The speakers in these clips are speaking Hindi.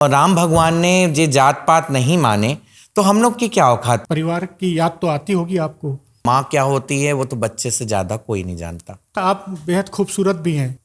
और राम भगवान ने ये जात पात नहीं माने तो हम लोग की क्या औकात। परिवार की याद तो आती होगी आपको। माँ क्या होती है वो तो बच्चे से ज्यादा कोई नहीं जानता। तो आप बेहद खूबसूरत भी हैं।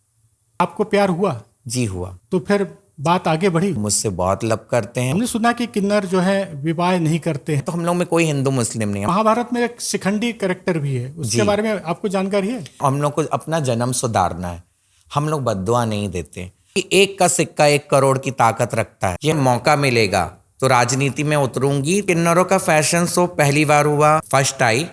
आपको प्यार हुआ? जी हुआ। तो फिर बात आगे बढ़ी। मुझसे बहुत लव करते हैं। हमने सुना कि किन्नर जो है विवाह नहीं करते हैं। तो हम लोग में कोई हिंदू मुस्लिम नहीं है। महाभारत में एक शिखंडी कैरेक्टर भी है, उसके जी। बारे में आपको जानकारी है? हम लोग को अपना जन्म सुधारना है। हम लोग बद्दुआ नहीं देते। एक का सिक्का 1 करोड़ की ताकत रखता है। ये मौका मिलेगा तो राजनीति में उतरूंगी। किन्नरों का फैशन शो पहली बार हुआ, फर्स्ट आई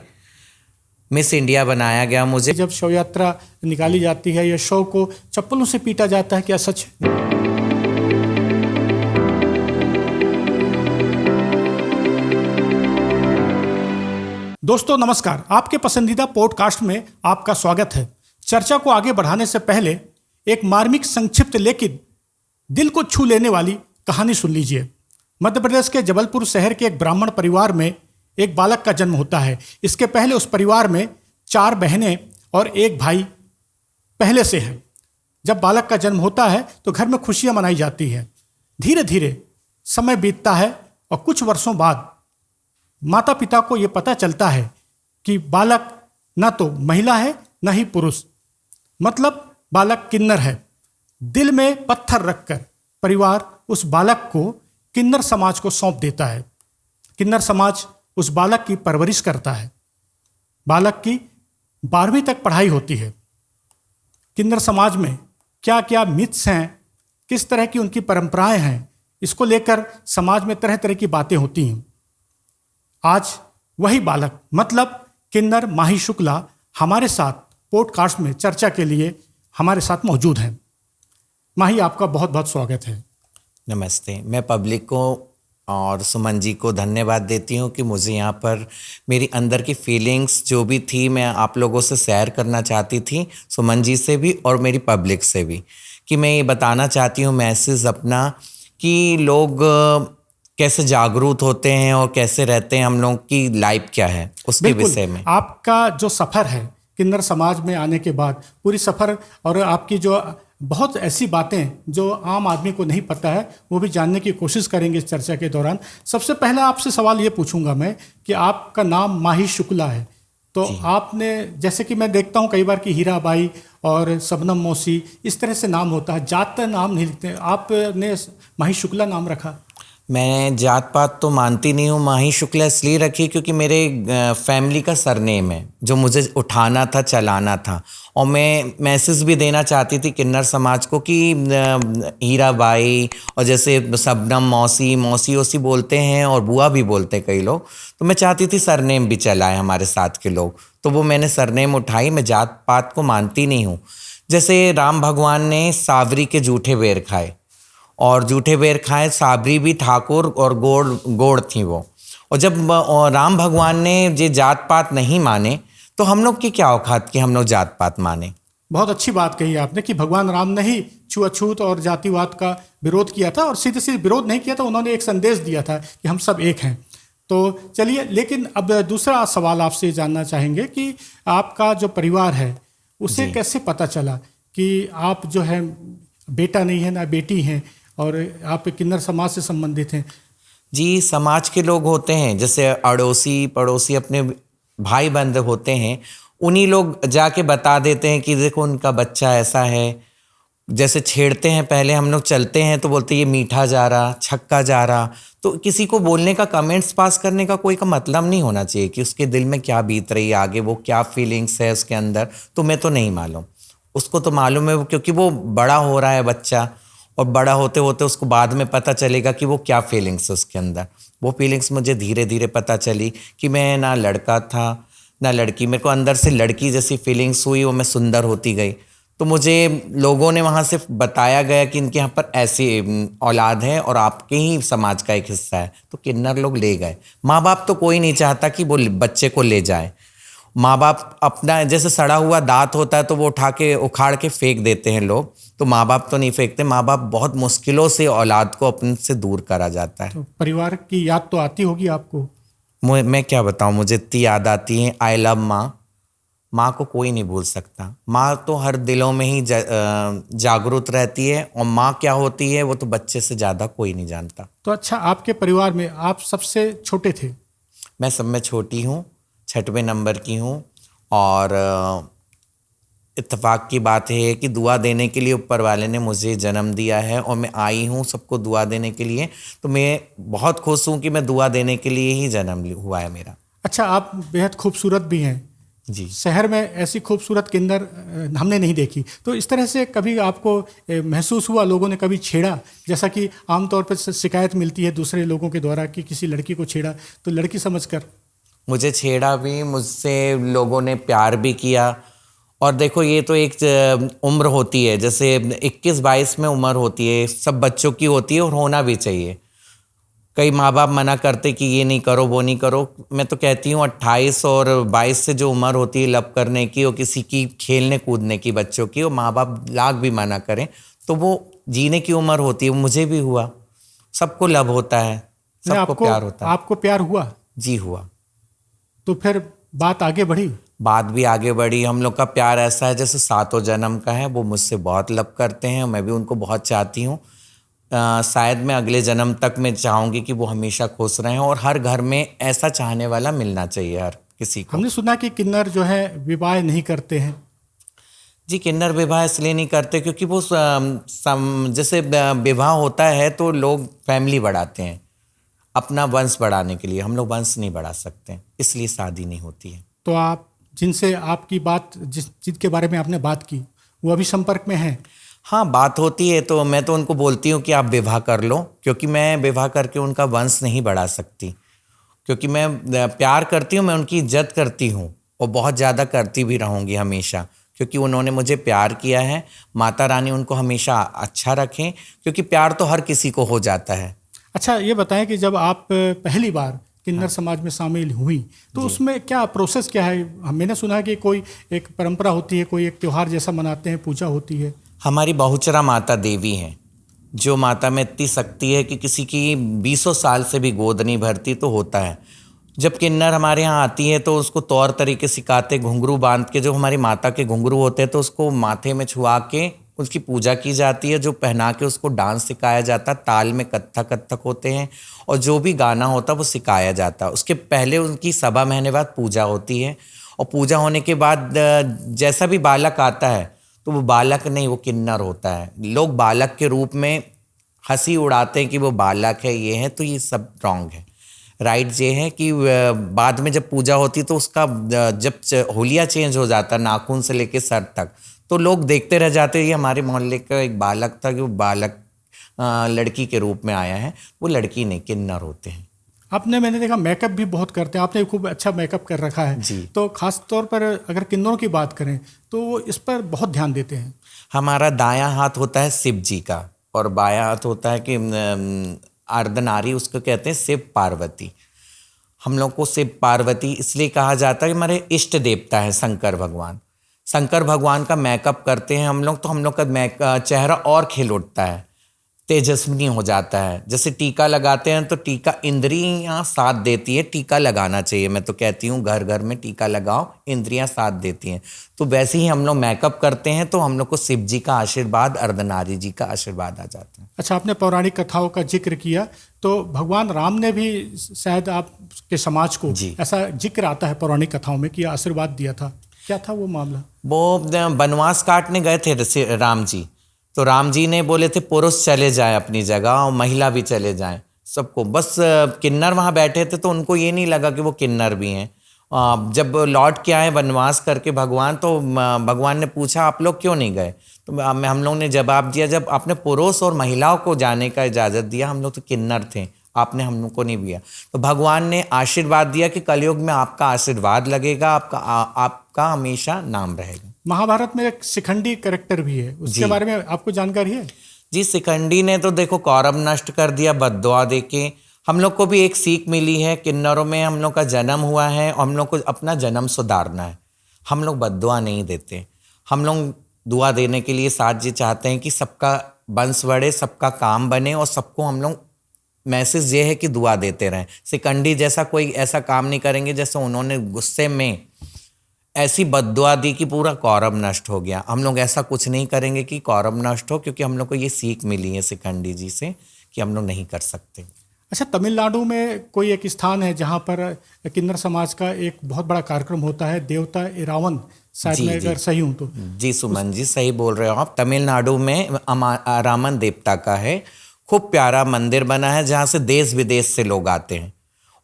मिस इंडिया बनाया गया मुझे। जब शव यात्रा निकाली जाती है या शव को चप्पलों से पीटा जाता है, क्या सच है? दोस्तों नमस्कार, आपके पसंदीदा पॉडकास्ट में आपका स्वागत है। चर्चा को आगे बढ़ाने से पहले एक मार्मिक, संक्षिप्त लेकिन दिल को छू लेने वाली कहानी सुन लीजिए। मध्य प्रदेश के जबलपुर शहर के एक ब्राह्मण परिवार में एक बालक का जन्म होता है। इसके पहले उस परिवार में 4 बहनें और 1 भाई पहले से है। जब बालक का जन्म होता है तो घर में खुशियां मनाई जाती है। धीरे धीरे समय बीतता है और कुछ वर्षों बाद माता पिता को ये पता चलता है कि बालक न तो महिला है न ही पुरुष, मतलब बालक किन्नर है। दिल में पत्थर रखकर परिवार उस बालक को किन्नर समाज को सौंप देता है। किन्नर समाज उस बालक की परवरिश करता है। बालक की 12वीं तक पढ़ाई होती है। किन्नर समाज में क्या क्या मिथ्स हैं, किस तरह की उनकी परंपराएं हैं, इसको लेकर समाज में तरह तरह की बातें होती हैं। आज वही बालक मतलब किन्नर माही शुक्ला हमारे साथ पॉडकास्ट में चर्चा के लिए हमारे साथ मौजूद हैं। माही, आपका बहुत बहुत स्वागत है। नमस्ते। मैं पब्लिक को और सुमन जी को धन्यवाद देती हूँ कि मुझे यहाँ पर मेरी अंदर की फीलिंग्स जो भी थी मैं आप लोगों से शेयर करना चाहती थी, सुमन जी से भी और मेरी पब्लिक से भी, कि मैं ये बताना चाहती हूँ मैसेज अपना कि लोग कैसे जागरूक होते हैं और कैसे रहते हैं, हम लोग की लाइफ क्या है उसके विषय में। आपका जो सफ़र है किन्नर समाज में आने के बाद, पूरी सफ़र और आपकी जो बहुत ऐसी बातें जो आम आदमी को नहीं पता है वो भी जानने की कोशिश करेंगे इस चर्चा के दौरान। सबसे पहला आपसे सवाल ये पूछूंगा मैं कि आपका नाम माही शुक्ला है, तो आपने, जैसे कि मैं देखता हूँ कई बार कि हीराबाई और शबनम मौसी इस तरह से नाम होता है, जात नाम नहीं लिखते, आपने माही शुक्ला नाम रखा। मैं जात पात तो मानती नहीं हूँ। माही शुक्ला इसलिए रखी क्योंकि मेरे फैमिली का सरनेम है जो मुझे उठाना था, चलाना था। और मैं मैसेज भी देना चाहती थी किन्नर समाज को कि हीराबाई और जैसे शबनम मौसी, मौसी ओसी बोलते हैं और बुआ भी बोलते हैं कई लोग, तो मैं चाहती थी सरनेम भी चलाएं हमारे साथ के लोग, तो वो मैंने सरनेम उठाई। मैं जात पात को मानती नहीं हूँ। जैसे राम भगवान ने सावरी के जूठे बेर खाए और जूठे बेर खाए, साबरी भी ठाकुर और गोड़ थी वो। और जब राम भगवान ने ये जात पात नहीं माने तो हम लोग की क्या औकात कि हम लोग जात पात माने। बहुत अच्छी बात कही आपने कि भगवान राम ने ही छुआछूत और जातिवाद का विरोध किया था, और सीधे सीधे विरोध नहीं किया था, उन्होंने एक संदेश दिया था कि हम सब एक हैं। तो चलिए, लेकिन अब दूसरा सवाल आपसे जानना चाहेंगे कि आपका जो परिवार है उसे कैसे पता चला कि आप जो है बेटा नहीं है ना बेटी हैं और आप किन्नर समाज से संबंधित हैं? जी, समाज के लोग होते हैं, जैसे अड़ोसी पड़ोसी अपने भाई बंद होते हैं, उन्हीं लोग जाके बता देते हैं कि देखो उनका बच्चा ऐसा है। जैसे छेड़ते हैं, पहले हम लोग चलते हैं तो बोलते ये मीठा जा रहा, छक्का जा रहा। तो किसी को बोलने का, कमेंट्स पास करने का कोई का मतलब नहीं होना चाहिए कि उसके दिल में क्या बीत रही है, आगे वो क्या फीलिंग्स है उसके अंदर, तो मैं तो नहीं मालूम। उसको तो मालूम है क्योंकि वो बड़ा हो रहा है बच्चा, और बड़ा होते होते उसको बाद में पता चलेगा कि वो क्या फीलिंग्स है उसके अंदर। वो फीलिंग्स मुझे धीरे धीरे पता चली कि मैं ना लड़का था ना लड़की, मेरे को अंदर से लड़की जैसी फीलिंग्स हुई, वो मैं सुंदर होती गई। तो मुझे लोगों ने वहाँ से बताया गया कि इनके यहाँ पर ऐसी औलाद है और आपके ही समाज का एक हिस्सा है, तो किन्नर लोग ले गए। माँ बाप तो कोई नहीं चाहता कि वो बच्चे को ले जाए। माँ बाप अपना, जैसे सड़ा हुआ दांत होता है तो वो उठा के उखाड़ के फेंक देते हैं लोग, तो माँ बाप तो नहीं फेंकते। माँ बाप बहुत मुश्किलों से औलाद को अपने से दूर करा जाता है। तो परिवार की याद तो आती होगी आपको। मैं क्या बताऊँ, मुझे इतनी याद आती है। आई लव माँ, माँ को कोई नहीं भूल सकता। माँ तो हर दिलों में ही जागरूक रहती है, और माँ क्या होती है वो तो बच्चे से ज़्यादा कोई नहीं जानता। तो अच्छा, आपके परिवार में आप सबसे छोटे थे? मैं सब में छोटी हूँ, 6वें नंबर की हूँ। और इत्तेफाक की बात है कि दुआ देने के लिए ऊपर वाले ने मुझे जन्म दिया है, और मैं आई हूँ सबको दुआ देने के लिए। तो मैं बहुत खुश हूँ कि मैं दुआ देने के लिए ही जन्म हुआ है मेरा। अच्छा, आप बेहद खूबसूरत भी हैं। जी। शहर में ऐसी खूबसूरत किन्नर हमने नहीं देखी। तो इस तरह से कभी आपको महसूस हुआ, लोगों ने कभी छेड़ा? जैसा कि आमतौर पर शिकायत मिलती है दूसरे लोगों के द्वारा कि किसी लड़की को छेड़ा, तो लड़की समझकर। मुझे छेड़ा भी, मुझसे लोगों ने प्यार भी किया। और देखो, ये तो एक उम्र होती है, जैसे 21-22 में उम्र होती है, सब बच्चों की होती है, और होना भी चाहिए। कई माँ बाप मना करते कि ये नहीं करो वो नहीं करो। मैं तो कहती हूँ 28 और 22 से जो उम्र होती है लब करने की, और किसी की खेलने कूदने की बच्चों की, और माँ बाप लाख भी मना करें तो वो जीने की उम्र होती है। मुझे भी हुआ, सबको लब होता है, नहीं, सबको प्यार होता है। आपको प्यार हुआ? जी हुआ। तो फिर बात आगे बढ़ी? बात भी आगे बढ़ी। हम लोग का प्यार ऐसा है जैसे 7 जन्म का है। वो मुझसे बहुत लब करते हैं, मैं भी उनको बहुत चाहती हूँ। शायद मैं अगले जन्म तक मैं चाहूँगी कि वो हमेशा खुश रहें, और हर घर में ऐसा चाहने वाला मिलना चाहिए हर किसी को। हमने सुना कि किन्नर जो है विवाह नहीं करते हैं। जी, किन्नर विवाह इसलिए नहीं करते क्योंकि वो जैसे विवाह होता है तो लोग फैमिली बढ़ाते हैं अपना वंश बढ़ाने के लिए। हम लोग वंश नहीं बढ़ा सकते, इसलिए शादी नहीं होती है। तो आप जिनसे आपकी बात, जिनके बारे में आपने बात की, वो अभी संपर्क में हैं? हाँ, बात होती है तो मैं तो उनको बोलती हूँ कि आप विवाह कर लो, क्योंकि मैं विवाह करके उनका वंश नहीं बढ़ा सकती। क्योंकि मैं प्यार करती हूँ, मैं उनकी इज्जत करती हूँ, और बहुत ज़्यादा करती भी रहूँगी हमेशा, क्योंकि उन्होंने मुझे प्यार किया है। माता रानी उनको हमेशा अच्छा रखें, क्योंकि प्यार तो हर किसी को हो जाता है। अच्छा, ये बताएं कि जब आप पहली बार किन्नर समाज में शामिल हुई तो उसमें क्या प्रोसेस क्या है? मैंने सुना है कि कोई एक परंपरा होती है, कोई एक त्योहार जैसा मनाते हैं, पूजा होती है। हमारी बहुचरा माता देवी हैं, जो माता में इतनी शक्ति है कि किसी की 20 साल से भी गोद नहीं भरती तो होता है। जब किन्नर हमारे यहाँ आती है तो उसको तौर तरीके सिखाते, घुंघरू बांध के, जो हमारी माता के घुंघरू होते हैं तो उसको माथे में छुआ के उसकी पूजा की जाती है, जो पहना के उसको डांस सिखाया जाता, ताल में कत्थक होते हैं, और जो भी गाना होता वो सिखाया जाता। उसके पहले उनकी 7 महीने बाद पूजा होती है, और पूजा होने के बाद जैसा भी बालक आता है तो वो बालक नहीं, वो किन्नर होता है। लोग बालक के रूप में हंसी उड़ाते हैं कि वो बालक है, ये है, तो ये सब रॉन्ग है। राइट ये है कि बाद में जब पूजा होती तो उसका जब होलिया चेंज हो जाता, नाखून से लेके सर तक, तो लोग देखते रह जाते। ये हमारे मोहल्ले का एक बालक था कि वो बालक लड़की के रूप में आया है, वो लड़की नहीं, किन्नर होते हैं। मैंने देखा मेकअप भी बहुत करते हैं, आपने खूब अच्छा मेकअप कर रखा है जी। तो खास तौर पर अगर किन्नरों की बात करें तो वो इस पर बहुत ध्यान देते हैं। हमारा दायां हाथ होता है शिव जी का, और बायां हाथ होता है कि अर्धनारी, उसको कहते हैं शिव पार्वती। हम लोग को शिव पार्वती इसलिए कहा जाता है कि हमारे इष्ट देवता है शंकर भगवान। शंकर भगवान का मेकअप करते हैं हम लोग तो हम लोग का चेहरा और खिल उठता है, तेजस्वी हो जाता है। जैसे टीका लगाते हैं तो टीका इंद्रियां साथ देती है, टीका लगाना चाहिए। मैं तो कहती हूँ घर घर में टीका लगाओ, इंद्रियां साथ देती हैं। तो वैसे ही हम लोग मेकअप करते हैं तो हम लोग को शिव जी का आशीर्वाद, अर्धनारी जी का आशीर्वाद आ जाता है। अच्छा, आपने पौराणिक कथाओं का जिक्र किया तो भगवान राम ने भी शायद आपके समाज को ऐसा जिक्र आता है पौराणिक कथाओं में कि आशीर्वाद दिया था। क्या था वो मामला? वो वनवास काटने गए थे राम जी, तो राम जी ने बोले थे पुरुष चले जाएं अपनी जगह और महिला भी चले जाएं सबको। बस किन्नर वहाँ बैठे थे तो उनको ये नहीं लगा कि वो किन्नर भी हैं। जब लौट के आए वनवास करके भगवान, तो भगवान ने पूछा आप लोग क्यों नहीं गए? तो हम लोग ने जवाब दिया जब आपने पुरुष और महिलाओं को जाने का इजाज़त दिया, हम लोग तो किन्नर थे, आपने हम लोग को नहीं दिया। तो भगवान ने आशीर्वाद दिया कि कलयुग में आपका आशीर्वाद लगेगा, आपका हमेशा नाम रहेगा। महाभारत में एक शिखंडी कैरेक्टर भी है, उसके बारे में आपको जानकारी है? जी, शिखंडी ने तो देखो कौरव नष्ट कर दिया बद्दुआ देके। हम लोग को भी एक सीख मिली है, किन्नरों में हम लोग का जन्म हुआ है और हम लोग को अपना जन्म सुधारना है। हम लोग बद्दुआ नहीं देते, हम लोग दुआ देने के लिए साथ जी चाहते हैं कि सबका वंश बढ़े, सबका काम बने, और सबको हम लोग मैसेज ये है कि दुआ देते रहें। शिखंडी जैसा कोई ऐसा काम नहीं करेंगे जैसे उन्होंने गुस्से में ऐसी बद्दुआ दी कि पूरा कौरव नष्ट हो गया। हम लोग ऐसा कुछ नहीं करेंगे कि कौरव नष्ट हो, क्योंकि हम लोग को ये सीख मिली है शिखंडी जी से कि हम लोग नहीं कर सकते। अच्छा, तमिलनाडु में कोई एक स्थान है जहाँ पर किन्नर समाज का एक बहुत बड़ा कार्यक्रम होता है, देवता इरावन, शायद जी मैं जी अगर सही हूँ तो। जी सुमन जी, सही बोल रहे हो आप। तमिलनाडु में रामन देवता का है, खूब प्यारा मंदिर बना है जहाँ से देश विदेश से लोग आते हैं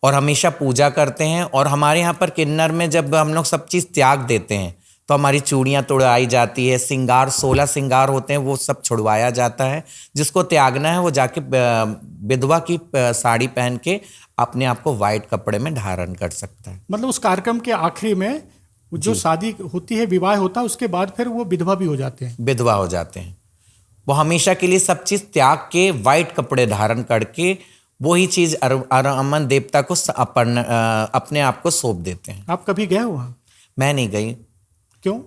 और हमेशा पूजा करते हैं। और हमारे यहाँ पर किन्नर में जब हम लोग सब चीज़ त्याग देते हैं तो हमारी चूड़ियाँ तोड़ाई जाती है, श्रृंगार 16 श्रृंगार होते हैं वो सब छुड़वाया जाता है। जिसको त्यागना है वो जाके विधवा की साड़ी पहन के अपने आप को वाइट कपड़े में धारण कर सकता है। मतलब उस कार्यक्रम के आखिरी में जो शादी होती है, विवाह होता है, उसके बाद फिर वो विधवा भी हो जाते हैं। विधवा हो जाते हैं, वो हमेशा के लिए सब चीज़ त्याग के वाइट कपड़े धारण करके वही चीज़ रामन देवता को अपने आप को सौंप देते हैं। आप कभी गए वहाँ? मैं नहीं गई। क्यों?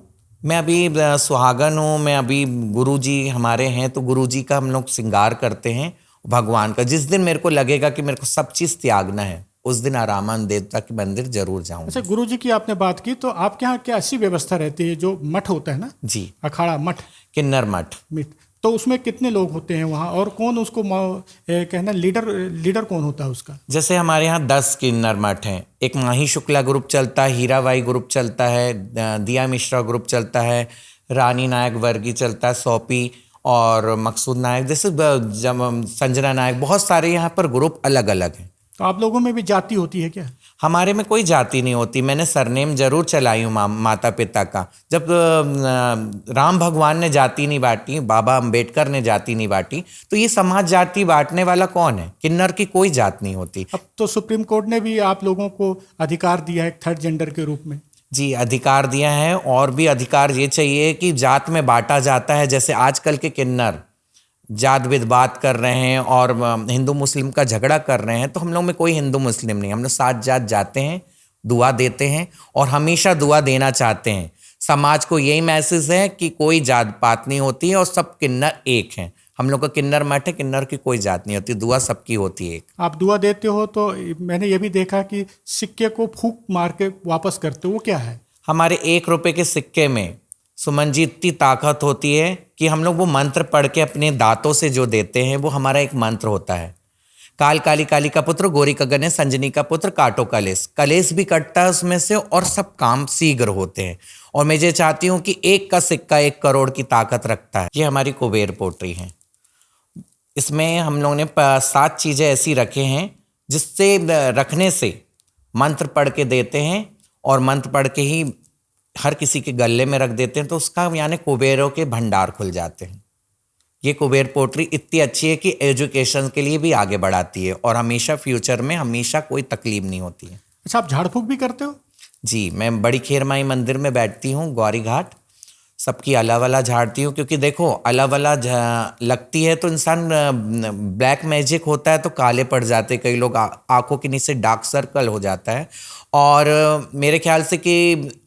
मैं अभी सुहागन हूँ। मैं अभी गुरुजी हमारे हैं तो गुरुजी का हम लोग श्रृंगार करते हैं भगवान का। जिस दिन मेरे को लगेगा कि मेरे को सब चीज़ त्यागना है उस दिन रामन देवता के मंदिर जरूर जाऊंगा। अच्छा, गुरुजी की आपने बात की तो आपके यहाँ क्या ऐसी व्यवस्था रहती है, जो मठ होता है ना? जी, अखाड़ा मठ, किन्नर मठ। तो उसमें कितने लोग होते हैं वहाँ, और कौन उसको कहना लीडर कौन होता है उसका? जैसे हमारे यहाँ 10 किन्नर मठ हैं। एक माही शुक्ला ग्रुप चलता है, हीराबाई ग्रुप चलता है, दिया मिश्रा ग्रुप चलता है, रानी नायक वर्गी चलता है, सोपी और मकसूद नायक, जैसे संजना नायक, बहुत सारे यहाँ पर ग्रुप अलग अलग हैं। तो आप लोगों में भी जाति होती है क्या? हमारे में कोई जाति नहीं होती। मैंने सरनेम जरूर चलाई हूँ माता पिता का। जब राम भगवान ने जाति नहीं बांटी, बाबा अंबेडकर ने जाति नहीं बांटी, तो ये समाज जाति बांटने वाला कौन है? किन्नर की कोई जात नहीं होती। अब तो सुप्रीम कोर्ट ने भी आप लोगों को अधिकार दिया है थर्ड जेंडर के रूप में। जी, अधिकार दिया है। और भी अधिकार ये चाहिए कि जात में बांटा जाता है। जैसे आजकल के किन्नर जात विवाद कर रहे हैं और हिंदू मुस्लिम का झगड़ा कर रहे हैं, तो हम लोग में कोई हिंदू मुस्लिम नहीं। हम लोग साथ जात जाते हैं, दुआ देते हैं और हमेशा दुआ देना चाहते हैं। समाज को यही मैसेज है कि कोई जात पात नहीं होती है और सब किन्नर एक हैं। हम लोग का किन्नर मठ है, किन्नर की कोई जात नहीं होती, दुआ सबकी होती है एक। आप दुआ देते हो तो मैंने ये भी देखा कि सिक्के को फूंक मार के वापस करते हो, वो क्या है? हमारे 1 रुपए के सिक्के में सुमन जी इतनी ताकत होती है कि हम लोग वो मंत्र पढ़ के अपने दांतों से जो देते हैं वो हमारा एक मंत्र होता है। काल काली काली का पुत्र गोरी का गणेश संजनी का पुत्र काटो कलेश। कलेश भी कटता है उसमें से और सब काम शीघ्र होते हैं। और मैं ये चाहती हूँ कि 1 का सिक्का 1 करोड़ की ताकत रखता है। ये हमारी कुबेर पोट्री है। इसमें हम लोगों ने 7 चीज़ें ऐसी रखे हैं जिससे रखने से मंत्र पढ़ के देते हैं और मंत्र पढ़ के ही हर किसी के गले में रख देते हैं, तो उसका यानी कुबेरों के भंडार खुल जाते हैं। ये कुबेर पोट्री इतनी अच्छी है कि एजुकेशन के लिए भी आगे बढ़ाती है और हमेशा फ्यूचर में हमेशा कोई तकलीफ नहीं होती है। अच्छा, आप झाड़ फूंक भी करते हो? जी, मैं बड़ी खेरमाई मंदिर में बैठती हूँ, गौरी घाट, सबकी अलावला झाड़ती हूँ। क्योंकि देखो अलावला लगती है तो इंसान ब्लैक मैजिक होता है तो काले पड़ जाते, कई लोग आंखों के नीचे डार्क सर्कल हो जाता है। और मेरे ख्याल से कि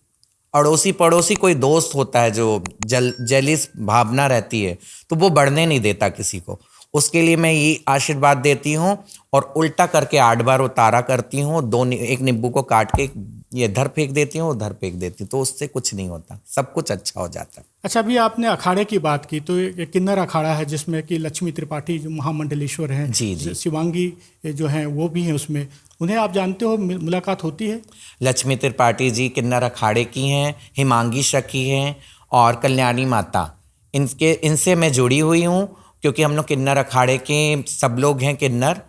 अड़ोसी पड़ोसी कोई दोस्त होता है जो जेलिस भावना रहती है तो वो बढ़ने नहीं देता किसी को। उसके लिए मैं ये आशीर्वाद देती हूँ और उल्टा करके 8 बार उतारा करती हूँ। एक नींबू को काट के ये इधर फेंक देती हूँ, उधर फेंक देती हूँ, तो उससे कुछ नहीं होता, सब कुछ अच्छा हो जाता है। अच्छा, अभी आपने अखाड़े की बात की तो एक किन्नर अखाड़ा है जिसमें कि लक्ष्मी त्रिपाठी जो महामंडलेश्वर हैं, जी जी, शिवांगी जो हैं वो भी हैं उसमें, उन्हें आप जानते हो, मुलाकात होती है? लक्ष्मी त्रिपाठी जी किन्नर अखाड़े की हैं, हिमांगी सखी हैं और कल्याणी माता, इनसे मैं जुड़ी हुई हूँ क्योंकि हम लोग किन्नर अखाड़े के सब लोग हैं किन्नर।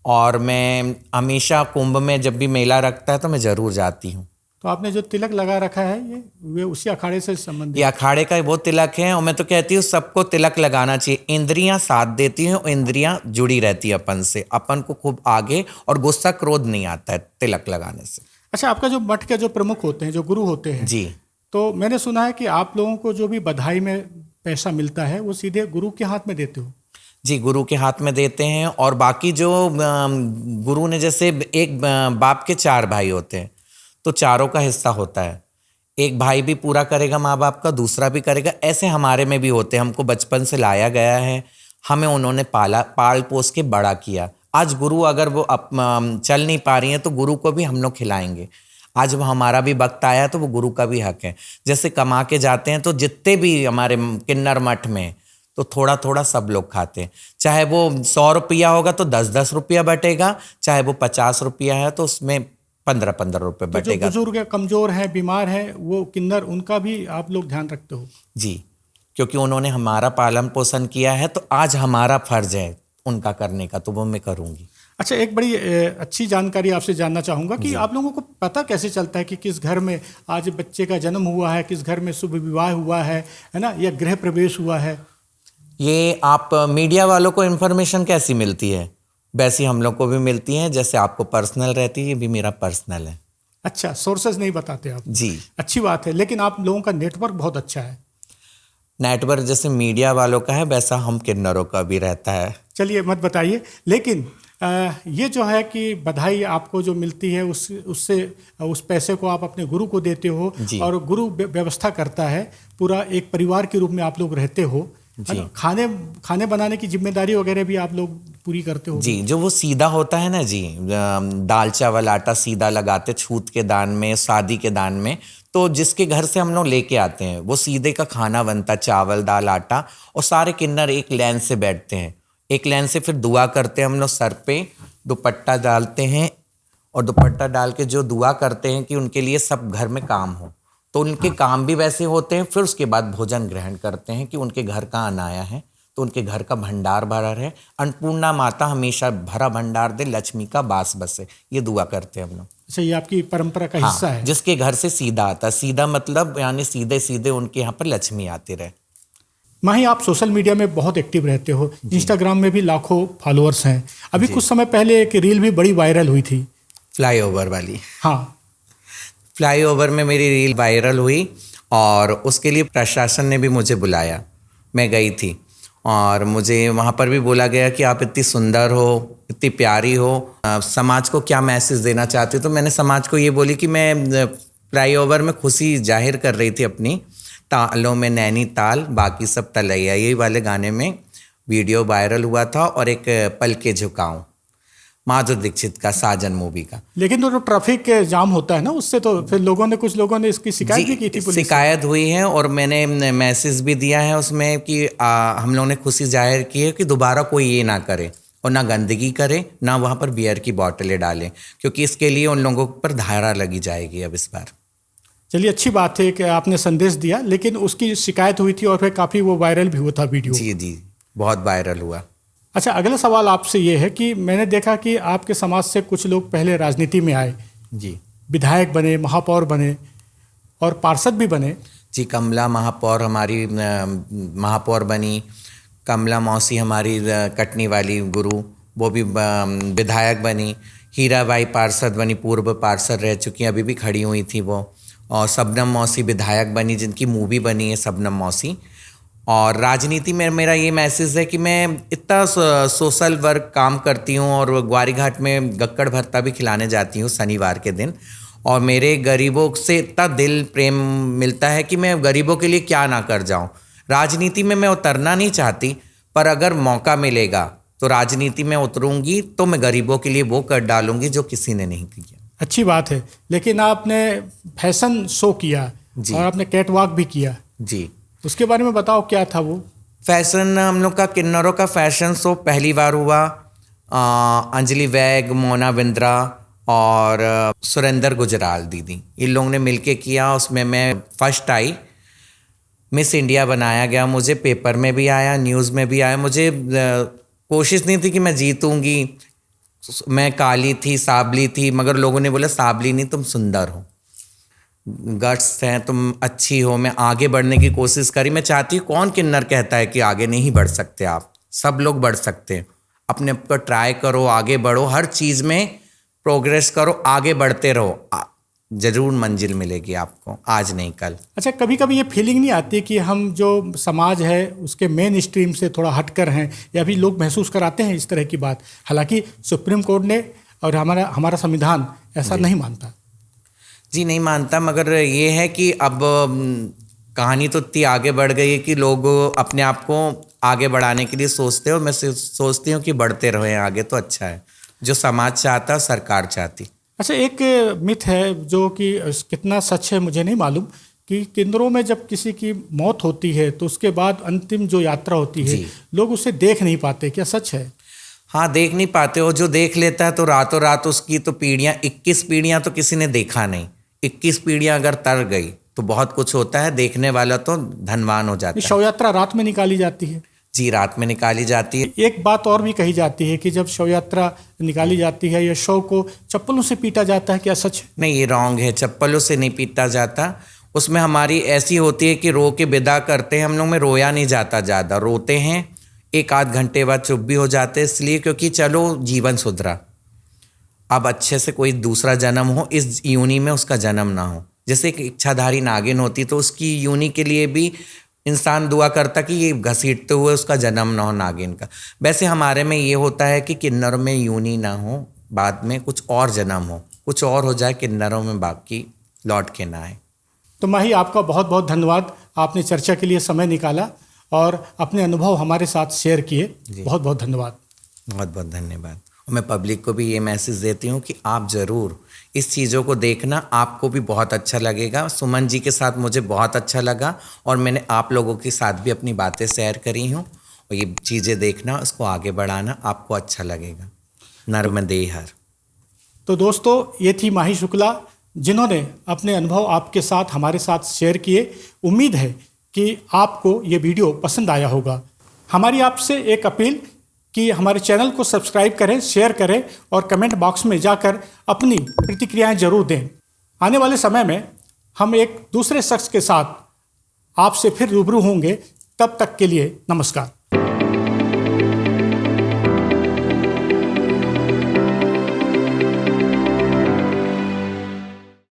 और मैं हमेशा कुंभ में जब भी मेला रखता है तो मैं ज़रूर जाती हूँ। तो आपने जो तिलक लगा रखा है ये वे उसी अखाड़े से संबंधित? ये अखाड़े का वो तिलक है और मैं तो कहती हूँ सबको तिलक लगाना चाहिए। इंद्रियां साथ देती हैं और इंद्रियां जुड़ी रहती है अपन से, अपन को खूब आगे और गुस्सा क्रोध नहीं आता है तिलक लगाने से। अच्छा, आपका जो मठ के जो प्रमुख होते हैं, जो गुरु होते हैं जी, तो मैंने सुना है कि आप लोगों को जो भी बधाई में पैसा मिलता है वो सीधे गुरु के हाथ में देते हो? जी, गुरु के हाथ में देते हैं। और बाकी जो गुरु ने, जैसे एक बाप के 4 भाई होते हैं तो चारों का हिस्सा होता है। एक भाई भी पूरा करेगा माँ बाप का, दूसरा भी करेगा। ऐसे हमारे में भी होते हैं। हमको बचपन से लाया गया है, हमें उन्होंने पाल पोस के बड़ा किया। आज गुरु अगर वो चल नहीं पा रही हैं तो गुरु को भी हम लोग खिलाएंगे। आज वो हमारा भी वक्त आया तो वो गुरु का भी हक है। जैसे कमा के जाते हैं तो जितने भी हमारे किन्नर मठ में तो थोड़ा थोड़ा सब लोग खाते हैं। चाहे वो 100 रुपया होगा तो 10-10 रुपया बटेगा, चाहे वो 50 रुपया है तो उसमें 15-15 रुपये तो जो बटेगा। बुजुर्ग है, कमजोर है, बीमार है, वो किन्नर, उनका भी आप लोग ध्यान रखते हो? जी, क्योंकि उन्होंने हमारा पालन पोषण किया है तो आज हमारा फर्ज है उनका करने का, तो वो मैं करूँगी। अच्छा, एक बड़ी अच्छी जानकारी आपसे जानना चाहूँगा कि आप लोगों को पता कैसे चलता है कि किस घर में आज बच्चे का जन्म हुआ है, किस घर में शुभ विवाह हुआ है ना, या गृह प्रवेश हुआ है? ये आप मीडिया वालों को इन्फॉर्मेशन कैसी मिलती है वैसी हम लोग को भी मिलती है। जैसे आपको पर्सनल रहती है, ये भी मेरा पर्सनल है। अच्छा, सोर्सेज नहीं बताते आप? जी, अच्छी बात है, लेकिन आप लोगों का नेटवर्क बहुत अच्छा है। नेटवर्क जैसे मीडिया वालों का है वैसा हम किन्नरों का भी रहता है। चलिए मत बताइए, लेकिन ये जो है कि बधाई आपको जो मिलती है उससे उस पैसे को आप अपने गुरु को देते हो जी। और गुरु व्यवस्था करता है, पूरा एक परिवार के रूप में आप लोग रहते हो। जी। खाने बनाने की जिम्मेदारी वगैरह भी आप लोग पूरी करते हो? जी, जो वो सीधा होता है ना जी, दाल चावल आटा सीधा लगाते छूत के दान में, शादी के दान में, तो जिसके घर से हम लोग लेके आते हैं वो सीधे का खाना बनता, चावल दाल आटा, और सारे किन्नर एक लाइन से बैठते हैं, एक लाइन से फिर दुआ करते हैं। हम लोग सर पे दुपट्टा डालते हैं और दुपट्टा डाल के जो दुआ करते हैं कि उनके लिए सब घर में काम हो, तो उनके काम भी वैसे होते हैं। फिर उसके बाद भोजन ग्रहण करते हैं कि उनके घर का अनाया है तो उनके घर का भंडार भरा रहे, अन्नपूर्णा माता हमेशा भरा भंडार दे, लक्ष्मी का वास बसे, ये दुआ करते हैं हम लोग। अच्छा, ये आपकी परंपरा का हिस्सा है? जिसके घर से सीधा आता है, सीधा मतलब यानी सीधे सीधे उनके यहाँ पर लक्ष्मी आती रहे। माही, आप सोशल मीडिया में बहुत एक्टिव रहते हो, इंस्टाग्राम में भी लाखों फॉलोअर्स हैं। अभी कुछ समय पहले एक रील भी बड़ी वायरल हुई थी, फ्लाईओवर वाली। हाँ, फ्लाईओवर में मेरी रील वायरल हुई और उसके लिए प्रशासन ने भी मुझे बुलाया। मैं गई थी और मुझे वहाँ पर भी बोला गया कि आप इतनी सुंदर हो, इतनी प्यारी हो, समाज को क्या मैसेज देना चाहती हो। तो मैंने समाज को ये बोली कि मैं फ्लाईओवर में खुशी जाहिर कर रही थी अपनी, तालों में नैनीताल बाकी सब तलैया, यही वाले गाने में वीडियो वायरल हुआ था। और एक पल के झुकाऊं, माधुरी दीक्षित का साजन मूवी का। लेकिन तो ट्रैफिक जाम होता है ना, उससे तो फिर कुछ लोगों ने इसकी शिकायत भी की थी पुलिस से। शिकायत हुई है और मैंने मैसेज भी दिया है उसमें कि हम लोगों ने खुशी जाहिर की है कि दोबारा कोई ये ना करे और ना गंदगी करे, ना वहाँ पर बियर की बोतलें डालें, क्योंकि इसके लिए उन लोगों पर धारा लगी जाएगी अब इस बार। चलिए, अच्छी बात है कि आपने संदेश दिया, लेकिन उसकी शिकायत हुई थी और फिर काफ़ी वो वायरल भी हुआ था वीडियो। जी जी, बहुत वायरल हुआ। अच्छा, अगला सवाल आपसे ये है कि मैंने देखा कि आपके समाज से कुछ लोग पहले राजनीति में आए, जी, विधायक बने, महापौर बने और पार्षद भी बने। जी, कमला महापौर हमारी महापौर बनी, कमला मौसी हमारी कटनी वाली गुरु, वो भी विधायक बनी, हीराबाई पार्षद बनी, पूर्व पार्षद रह चुकी हैं, अभी भी खड़ी हुई थी वो, और शबनम मौसी विधायक बनी जिनकी मूवी बनी है शबनम मौसी। और राजनीति में मेरा ये मैसेज है कि मैं इतना सोशल वर्क काम करती हूँ और ग्वारी घाट में गक्कड़ भरता भी खिलाने जाती हूँ शनिवार के दिन, और मेरे गरीबों से इतना दिल प्रेम मिलता है कि मैं गरीबों के लिए क्या ना कर जाऊँ। राजनीति में मैं उतरना नहीं चाहती, पर अगर मौका मिलेगा तो राजनीति में उतरूँगी तो मैं गरीबों के लिए वो कर डालूँगी जो किसी ने नहीं किया। अच्छी बात है, लेकिन आपने फैशन शो किया और आपने कैट वॉक भी किया जी, उसके बारे में बताओ, क्या था वो? फैशन हम लोग का किन्नरों का फैशन शो पहली बार हुआ। अंजलि वैग, मोना बिंद्रा और सुरेंद्र गुजराल दीदी, इन लोगों ने मिलके किया। उसमें मैं फर्स्ट आई, मिस इंडिया बनाया गया, मुझे पेपर में भी आया, न्यूज़ में भी आया। मुझे कोशिश नहीं थी कि मैं जीतूंगी, मैं काली थी, साबली थी, मगर लोगों ने बोला साबली नहीं, तुम सुंदर हो, गट्स हैं, तुम अच्छी हो। मैं आगे बढ़ने की कोशिश करी। मैं चाहती हूँ, कौन किन्नर कहता है कि आगे नहीं बढ़ सकते आप? सब लोग बढ़ सकते हैं। अपने आप को ट्राई करो, आगे बढ़ो, हर चीज़ में प्रोग्रेस करो, आगे बढ़ते रहो, जरूर मंजिल मिलेगी आपको, आज नहीं कल। अच्छा, कभी कभी ये फीलिंग नहीं आती कि हम जो समाज है उसके मेन स्ट्रीम से थोड़ा हटकर हैं, या भी लोग महसूस कराते हैं इस तरह की बात? हालांकि सुप्रीम कोर्ट ने और हमारा संविधान ऐसा नहीं मानता। जी, नहीं मानता, मगर ये है कि अब कहानी तो इतनी आगे बढ़ गई है कि लोग अपने आप को आगे बढ़ाने के लिए सोचते हो। मैं सोचती हूँ कि बढ़ते रहें आगे तो अच्छा है, जो समाज चाहता है सरकार चाहती। अच्छा, एक मिथ है जो कि कितना सच है मुझे नहीं मालूम, कि किन्नरों में जब किसी की मौत होती है तो उसके बाद अंतिम जो यात्रा होती है जी। लोग उसे देख नहीं पाते, क्या सच है? हाँ, देख नहीं पाते हो। जो देख लेता है तो रातों रात उसकी तो पीढ़ियाँ, 21 पीढ़ियाँ तो किसी ने देखा नहीं। 21 पीढ़ियाँ अगर तर गई तो बहुत कुछ होता है, देखने वाला तो धनवान हो जाता ये है। शव यात्रा रात में निकाली जाती है? जी, रात में निकाली जाती है। एक बात और भी कही जाती है कि जब शव यात्रा निकाली जाती है या शव को चप्पलों से पीटा जाता है, क्या सच है? नहीं, ये रॉन्ग है। चप्पलों से नहीं पीटा जाता। उसमें हमारी ऐसी होती है कि रो के विदा करते हैं। हम लोग में रोया नहीं जाता, ज़्यादा रोते हैं, 1 आध घंटे बाद चुप भी हो जाते हैं, इसलिए क्योंकि चलो जीवन सुधरा, अब अच्छे से कोई दूसरा जन्म हो, इस योनि में उसका जन्म ना हो। जैसे एक इच्छाधारी नागिन होती तो उसकी योनि के लिए भी इंसान दुआ करता कि ये घसीटते हुए उसका जन्म ना हो नागिन का। वैसे हमारे में ये होता है कि किन्नरों में योनि ना हो, बाद में कुछ और जन्म हो, कुछ और हो जाए किन्नरों में, बाकी लौट के ना आए। तो माही, आपका बहुत बहुत धन्यवाद, आपने चर्चा के लिए समय निकाला और अपने अनुभव हमारे साथ शेयर किए। बहुत बहुत धन्यवाद। बहुत बहुत धन्यवाद। और मैं पब्लिक को भी ये मैसेज देती हूँ कि आप ज़रूर इस चीज़ों को देखना, आपको भी बहुत अच्छा लगेगा। सुमन जी के साथ मुझे बहुत अच्छा लगा और मैंने आप लोगों के साथ भी अपनी बातें शेयर करी हूँ। और ये चीज़ें देखना, उसको आगे बढ़ाना, आपको अच्छा लगेगा। नर्मदे हर। तो दोस्तों, ये थी माही शुक्ला जिन्होंने अपने अनुभव आपके साथ हमारे साथ शेयर किए। उम्मीद है कि आपको ये वीडियो पसंद आया होगा। हमारी आपसे एक अपील कि हमारे चैनल को सब्सक्राइब करें, शेयर करें और कमेंट बॉक्स में जाकर अपनी प्रतिक्रियाएं जरूर दें। आने वाले समय में हम एक दूसरे शख्स के साथ आपसे फिर रूबरू होंगे। तब तक के लिए नमस्कार।